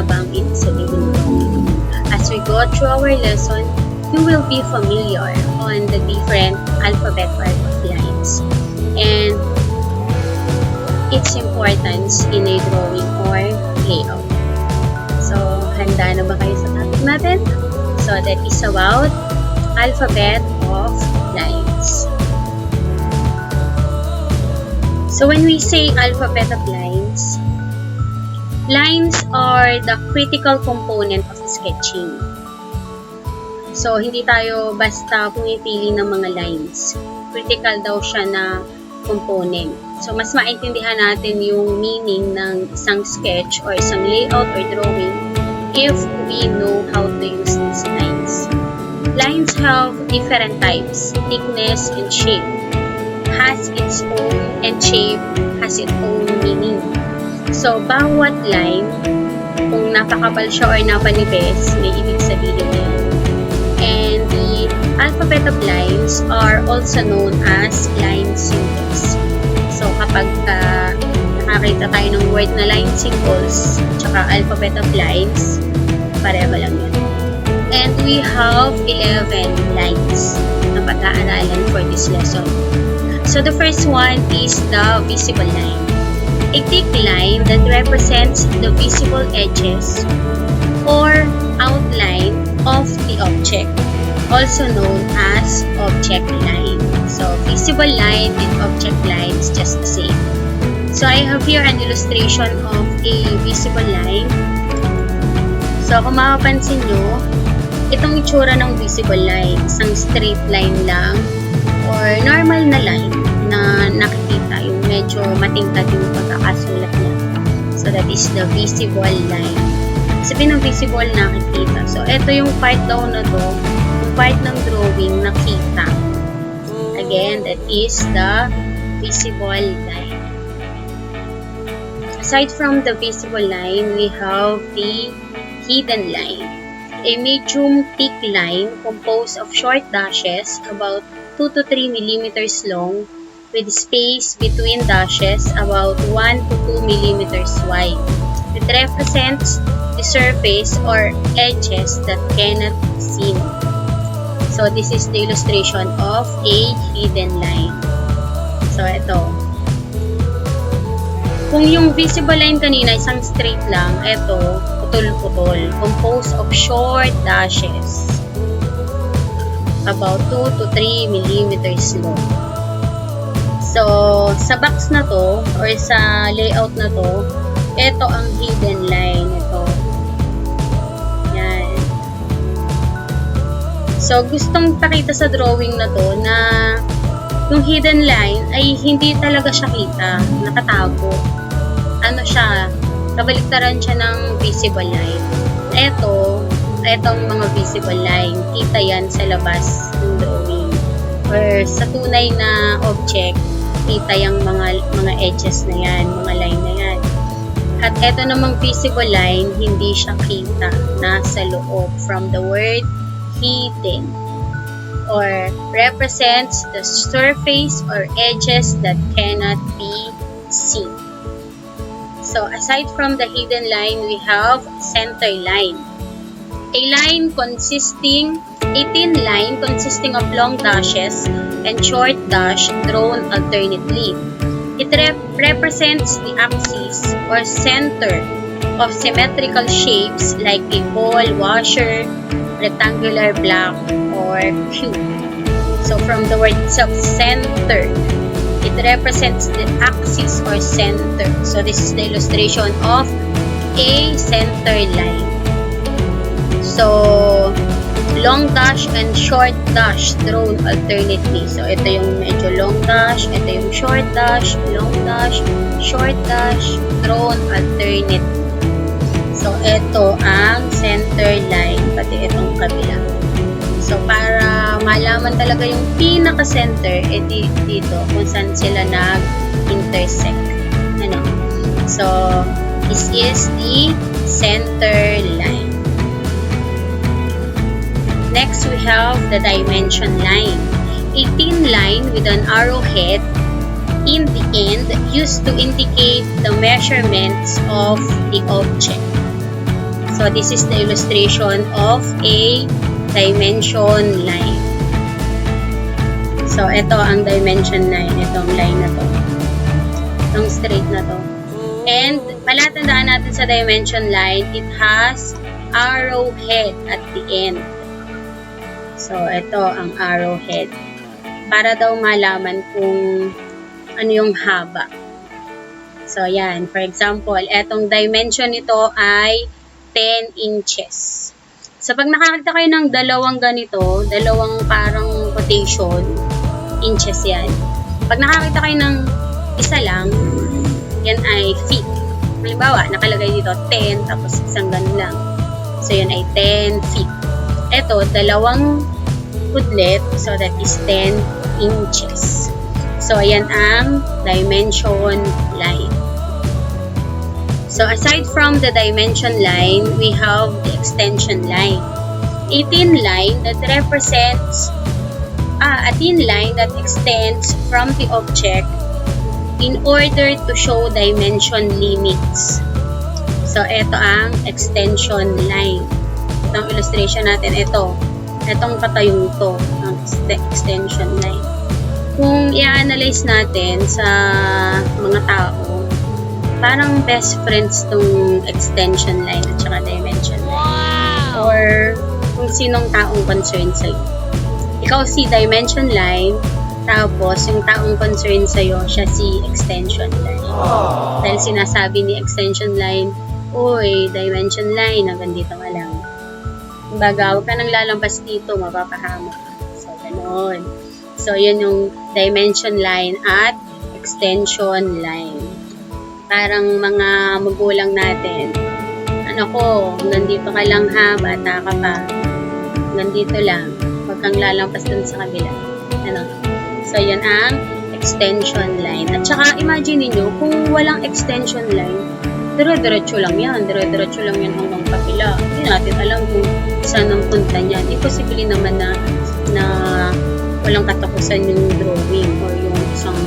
nga ba ang ibig sabihin nito? As we go through our lesson, you will be familiar on the different alphabet part of lines and its importance in a drawing or layout. So, handa na ba kayo sa topic natin? So, that is about alphabet of lines. So, when we say alphabet of lines, lines are the critical component of sketching. So, hindi tayo basta pumipili ng mga lines. Critical daw siya na component. So, mas maintindihan natin yung meaning ng isang sketch or isang layout or drawing if we know how to use these lines. Lines have different types, thickness and shape. Has its own and shape has its own meaning. So, bawat line, kung napakapal siya or napanipis, may ibig sabihin yan. And the alphabet of lines are also known as line symbols. So, kapag nakakita tayo ng word na line symbols, tsaka alphabet of lines, pareho lang yan. And we have 11 lines na pag-aaralan for this lesson. So, the first one is the visible line. A thick line that represents the visible edges or outline of the object, also known as object line. So, visible line and object line is just the same. So, I have here an illustration of a visible line. So, kung mapapansin nyo, itong itsura ng visible line, isang straight line lang or normal na line na nakikita, yung medyo matingkad yung pagkakasulat niya. So, that is the visible line. Sabihin ng visible nakikita. So, ito yung part daw na to, yung part ng drawing nakita. Again, that is the visible line. Aside from the visible line, we have the hidden line. A medium thick line composed of short dashes about 2 to 3 millimeters long with space between dashes about 1 to 2 millimeters wide. It represents the surface or edges that cannot be seen. So, this is the illustration of a hidden line. So, ito. Kung yung visible line kanina, isang straight lang, ito, putol-putol. Composed of short dashes. About 2 to 3 millimeters long. So, sa box na to, or sa layout na to, ito ang hidden line. Ito. Yan. So, gustong pakita sa drawing na to na yung hidden line ay hindi talaga siya kita. Nakatago. Ano siya? Kabaliktaran siya ng visible line. Etong mga visible line, kita yan sa labas ng drawing. Or sa tunay na object, kita yung mga edges na yan, mga line na yan. At eto namang visible line, hindi siya kita, nasa loob, from the word hidden, or represents the surface or edges that cannot be seen. So, aside from the hidden line, we have center line. A thin line consisting of long dashes and short dash drawn alternately. It represents the axis or center of symmetrical shapes like a ball, washer, rectangular block, or cube. So, from the word itself, center, it represents the axis or center. So, this is the illustration of a center line. So, long dash and short dash drawn alternately. So, ito yung medyo long dash, ito yung short dash, long dash, short dash, drawn alternate. So, ito ang center line, pati itong kabila. So, para malaman talaga yung pinaka-center, dito, kung saan sila nag-intersect. Ano? So, this is the center line. Next, we have the dimension line. A thin line with an arrowhead in the end used to indicate the measurements of the object. So, this is the illustration of a dimension line. So, ito ang dimension line. Itong line na to. Itong straight na to. And, palatandaan natin sa dimension line, it has arrowhead at the end. So, ito ang arrowhead. Para daw malaman kung ano yung haba. So, yan. For example, etong dimension nito ay 10 inches. So, pag nakakita kayo ng dalawang ganito, dalawang parang quotation, inches yan. Pag nakakita kayo ng isa lang, yan ay feet. Halimbawa, nakalagay dito 10, tapos isang ganun lang. So, yan ay 10 feet. Ito, dalawang kudlet, so that is 10 inches. So, ayan ang dimension line. So, aside from the dimension line, we have the extension line. A thin line that represents a thin line that extends from the object in order to show dimension limits. So, ito ang extension line. Itong illustration natin, ito. Itong patayong to, ang extension line. Kung i-analyze natin sa mga tao, parang best friends tong extension line at saka dimension line. Wow! Or kung sinong taong concerned sa'yo. Ikaw si dimension line, tapos yung taong concerned sa'yo, siya si extension line. Aww. Dahil sinasabi ni extension line, uy, dimension line, hanggang dito ka lang. Kumbaga, huwag ka nang lalampas dito, mapapahamak ka. So, ganoon. So, yun yung dimension line at extension line. Parang mga magulang natin, ano ko, hanggang dito ka lang ha, bata ka pa. Hanggang dito lang. Huwag kang lalampas dun sa kabila. Ano? So, yan ang extension line. At saka, imagine niyo kung walang extension line, dire-diretso lang yan. Dire-diretso lang yan hanggang kabila. Hindi natin alam kung saan ang punta niyan. Imposible naman na walang katapusan yung drawing or yung isang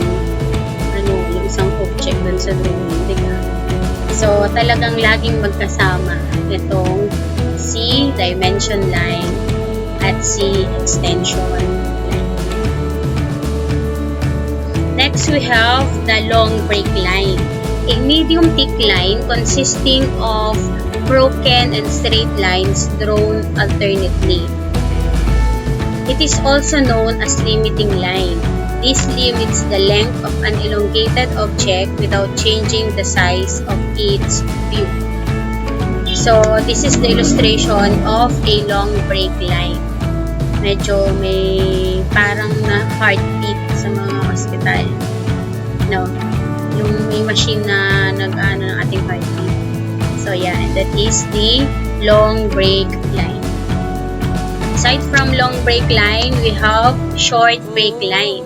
object dun sa drawing, diba? So, talagang laging magkasama itong si dimension line at si extension line. Next, we have the long break line. A medium thick line consisting of broken and straight lines drawn alternately. It is also known as limiting line. This limits the length of an elongated object without changing the size of its view. So, this is the illustration of a long break line. Medyo may parang na heartbeat sa mga hospital. No? Yung may machine na nag-ano ng ating heartbeat. So, yeah, that is the long break line. Aside from long break line, we have short break line.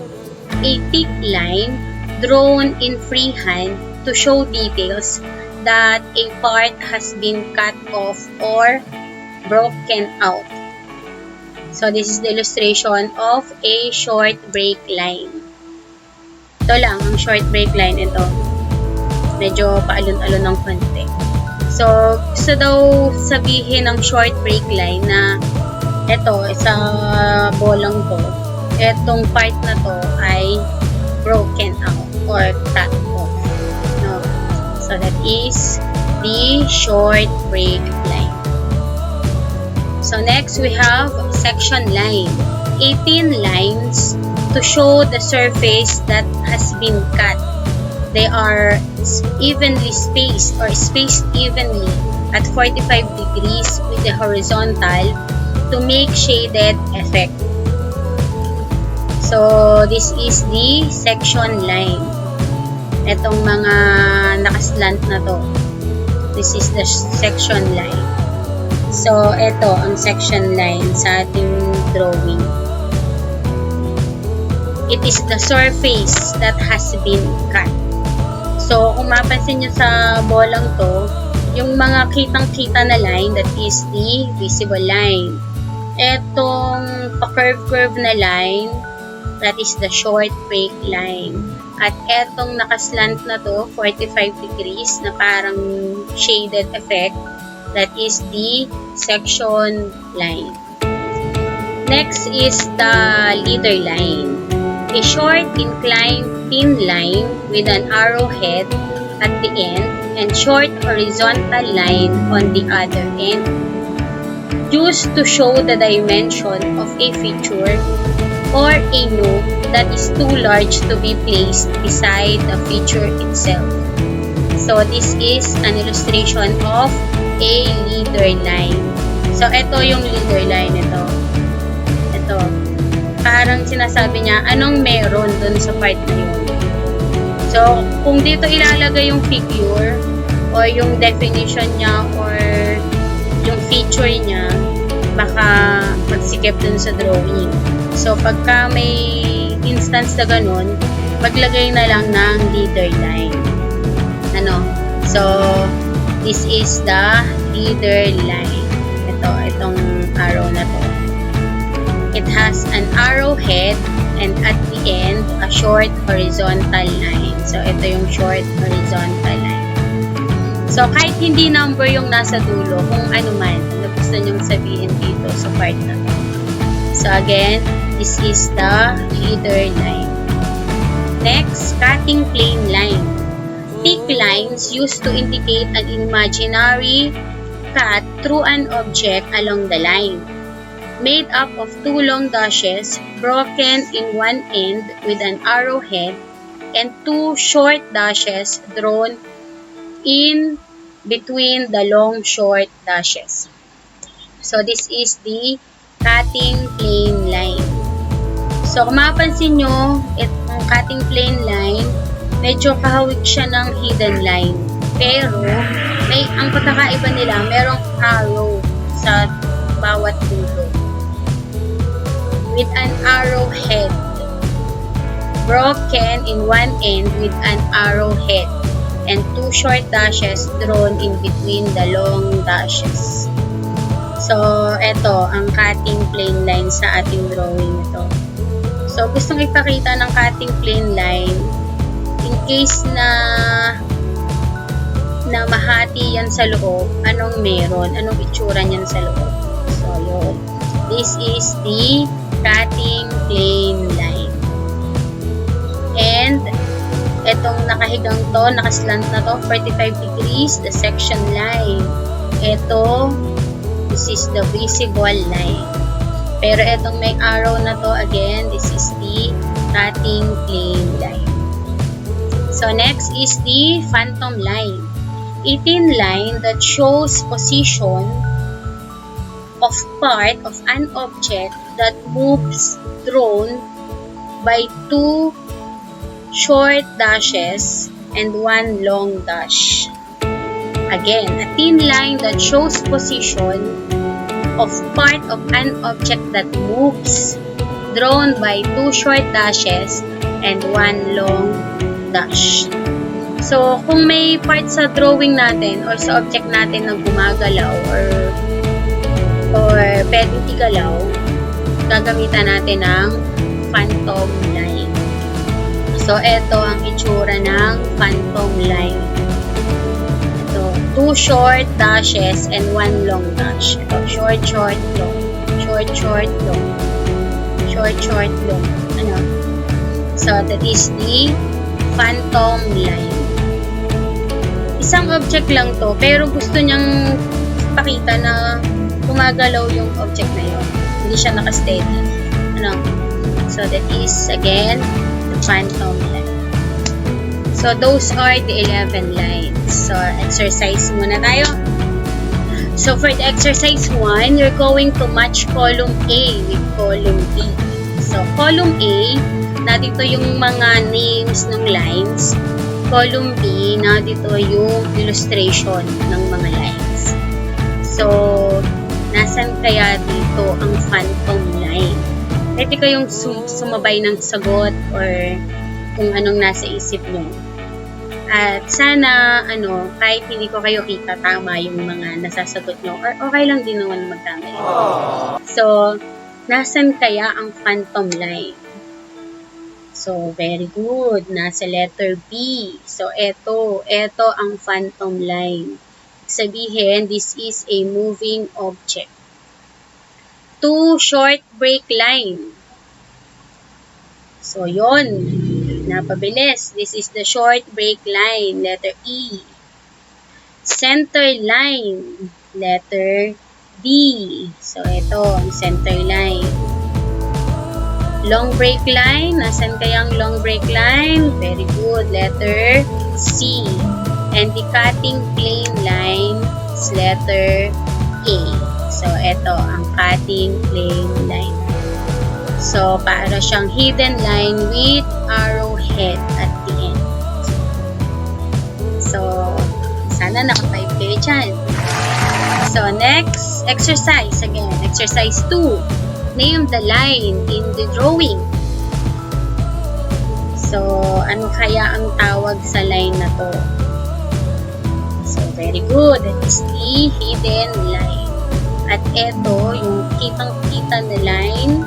A thick line drawn in freehand to show details that a part has been cut off or broken out. So, this is the illustration of a short break line. Ito lang, ang short break line ito. Medyo paalon-alon ng konti. So, gusto daw sabihin ng short break line na ito, sa bolang to, etong part na to ay broken out or cut off. No? So, that is the short break line. So, next we have section line. 18 lines to show the surface that has been cut. They are evenly spaced or spaced evenly at 45 degrees with the horizontal to make shaded effect. So, this is the section line. Itong mga nakaslant na to. This is the section line. So, ito ang section line sa ating drawing. It is the surface that has been cut. So, kung mapansin nyo sa bolang to, yung mga kitang-kita na line, that is the visible line. Etong pa-curve-curve na line, that is the short break line. At etong nakaslant na to, 45 degrees, na parang shaded effect, That is the section line. Next is the leader line. A short inclined thin line with an arrowhead at the end and short horizontal line on the other end, used to show the dimension of a feature or a node that is too large to be placed beside the feature itself. So this is an illustration of a leader line. So ito yung leader line ito. Ito. Parang sinasabi niya anong meron dun sa part na yun. So kung dito ilalagay yung figure or yung definition niya or yung feature niya, baka magsikip dun sa drawing. So pagka may instance na ganun, maglagay na lang ng leader line. So this is the leader line. Itong arrow na to. It has an arrowhead and at the end, a short horizontal line. So ito yung short horizontal line. So kahit hindi number yung nasa dulo, kung ano man na gusto nyong sabihin dito sa part na to. So again, this is the leader line. Next, cutting plane line. Thick lines used to indicate an imaginary cut through an object along the line, made up of two long dashes broken in one end with an arrowhead and two short dashes drawn in between the long short dashes. So this is the cutting plane line. So kung mapapansin nyo, itong cutting plane line, medyo kahawig siya ng hidden line. Pero, ang pagkakaiba nila, merong arrow sa bawat dulo. With an arrowhead. Broken in one end with an arrowhead. And two short dashes drawn in between the long dashes. So, ito, ang cutting plane line sa ating drawing ito. So, gustong ipakita ng cutting plane line in case na mahati yan sa loob, anong meron, anong itsura niyan sa loob. So, yun. This is the cutting plane line. And, etong nakahigang to, nakaslant na to, 45 degrees, the section line. Ito, this is the visible line. Pero etong may arrow na to, again, this is the cutting plane line. So next is the phantom line. A thin line that shows position of part of an object that moves drawn by two short dashes and one long dash. Again, a thin line that shows position of part of an object that moves drawn by two short dashes and one long dash. So, kung may part sa drawing natin or sa object natin na gumagalaw or pwedeng igalaw, gagamitan natin ng phantom line. So, ito ang itsura ng phantom line. Ito, two short dashes and one long dash. Ito, short, short, long. Short, short, long. Short, short, long. So, that is the phantom line. Isang object lang to, pero gusto niyang pakita na gumagalaw yung object na yun. Hindi siya naka-steady. So, that is, again, the phantom line. So, those are the 11 lines. So, exercise muna tayo. So, for the exercise 1, you're going to match column A with column B. So, column A, dito yung mga names ng lines. Column B, dito yung illustration ng mga lines. So, nasan kaya dito ang phantom line? Pwede kayong sumabay ng sagot or kung anong nasa isip nyo. At sana, kahit hindi ko kayo kita tama yung mga nasasagot nyo, or okay lang din naman magkamali. So, nasan kaya ang phantom line? So, very good. Nasa letter B. So, eto ang phantom line. sabihin, this is a moving object. 2 short break line. So, yon. Napabilis. This is the short break line. Letter E. Center line. Letter D. So, ito ang center line. Long break line. Nasaan kayang long break line? Very good. Letter C. And the cutting plane line is letter A. So, ito ang cutting plane line. So, para siyang hidden line with arrowhead at the end. So, sana naka-type kayo dyan. So, next exercise. Again, exercise 2. Name the line in the drawing. So, ano kaya ang tawag sa line na to? So, very good. That is the hidden line. At ito, yung kitang-kita na line,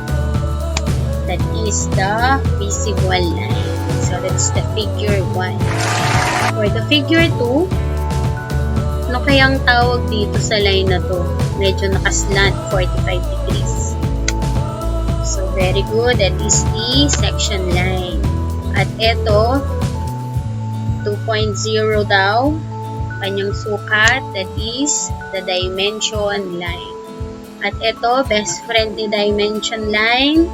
that is the visible line. So, that's the figure 1. For the figure 2, ano kayang tawag dito sa line na to? Medyo nakaslant, 45 degrees. So, very good. That is the section line. At ito, 2.0 daw, kanyang sukat, that is the dimension line. At ito, best friend ni dimension line,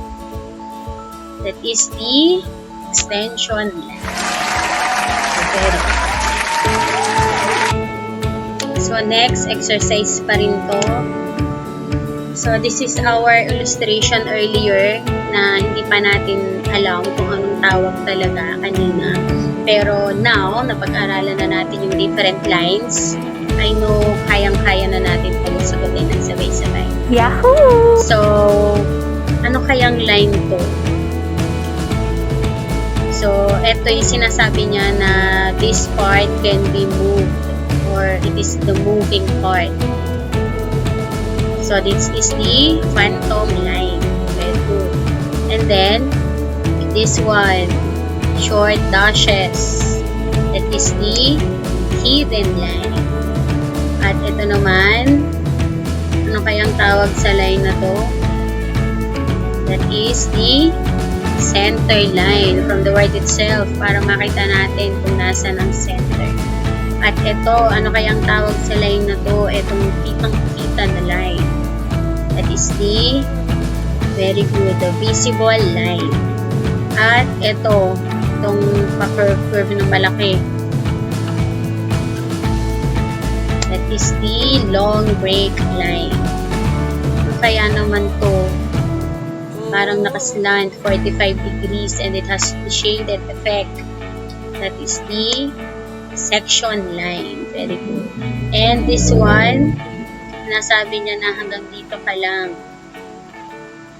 that is the extension line. Okay. So, next exercise pa rin to. So, this is our illustration earlier na hindi pa natin alam kung anong tawag talaga kanina. Pero now, napag-aralan na natin yung different lines. I know, kayang-kaya na natin itong sagutin ng sabay-sabay. Yahoo! So, ano kayang line to? So, ito yung sinasabi niya na this part can be moved or it is the moving part. So, this is the phantom line. Very good. And then, this one, short dashes. That is the hidden line. At ito naman, ano kayang tawag sa line na to? That is the center line from the word itself para makita natin kung nasa ng center. At ito, ano kayang tawag sa line na to? Itong kitang-kita na line. That is the very good, the visible line. At ito, itong pa-curve ng malaki. That is the long break line. Ano kaya naman to? Parang nakaslant 45 degrees and it has the shaded effect. That is the section line. Very good. And this one, nasabi niya na hanggang dito pa lang.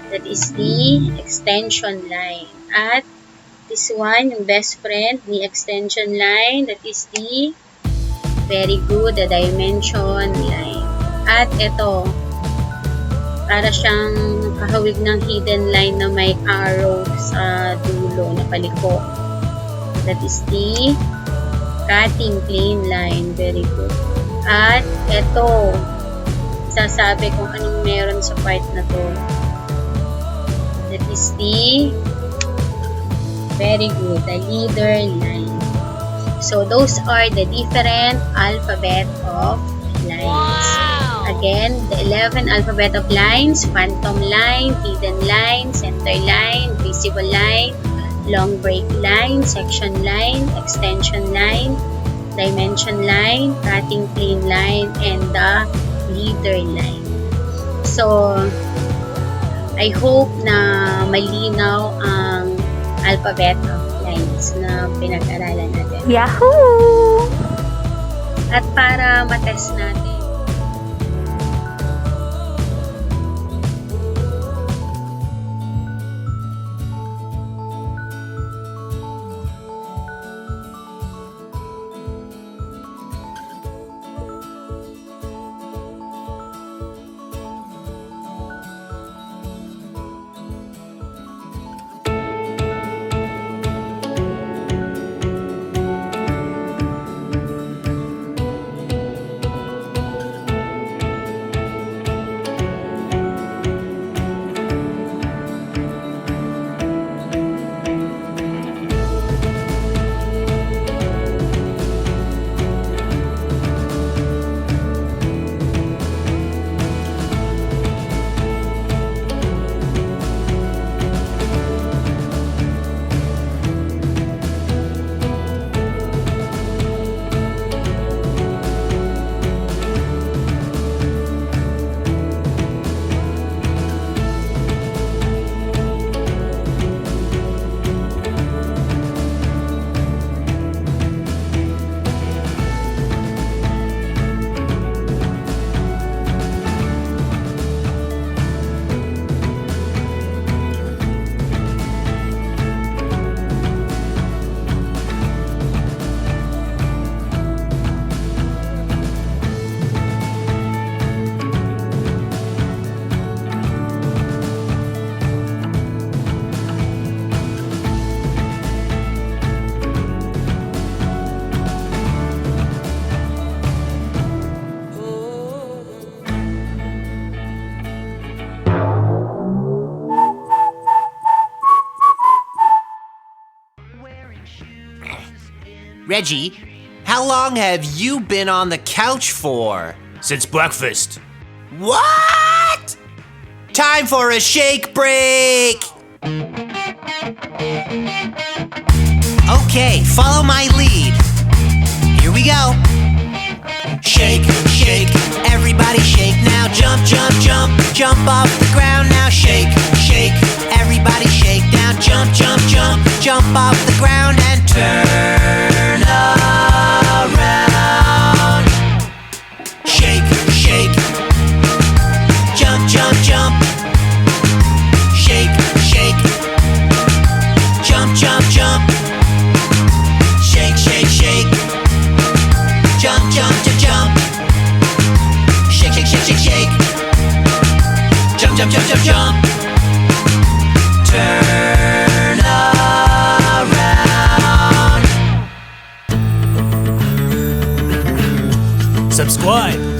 That is the extension line. At this one, yung best friend, the extension line, that is the very good, the dimension line. At ito, para siyang kahawig ng hidden line na may arrow sa dulo na paliko. That is the cutting plane line. Very good. At ito, sasabi kung anong meron sa part na to. That is the very good, the leader line. So, those are the different alphabet of lines. Wow. Again, the 11 alphabet of lines: phantom line, hidden line, center line, visible line, long break line, section line, extension line, dimension line, cutting plane line, and the leader line. So, I hope na malinaw ang alphabet of lines na pinag-aralan natin. Yahoo! At para matest natin, Reggie, how long have you been on the couch for? Since breakfast. What? Time for a shake break! Okay, follow my lead. Here we go. Shake, shake, everybody shake now. Jump, jump, jump, jump off the ground now. Shake, shake, everybody shake now. Jump, jump, jump, jump off the ground and turn around. Shake, shake, jump, jump, jump. Shake, shake, jump, jump, jump. Shake, shake, shake. Jump, jump, jump, jump. Shake, shake, shake, shake, shake. Jump, jump, jump, jump, jump. Turn around. Subscribe.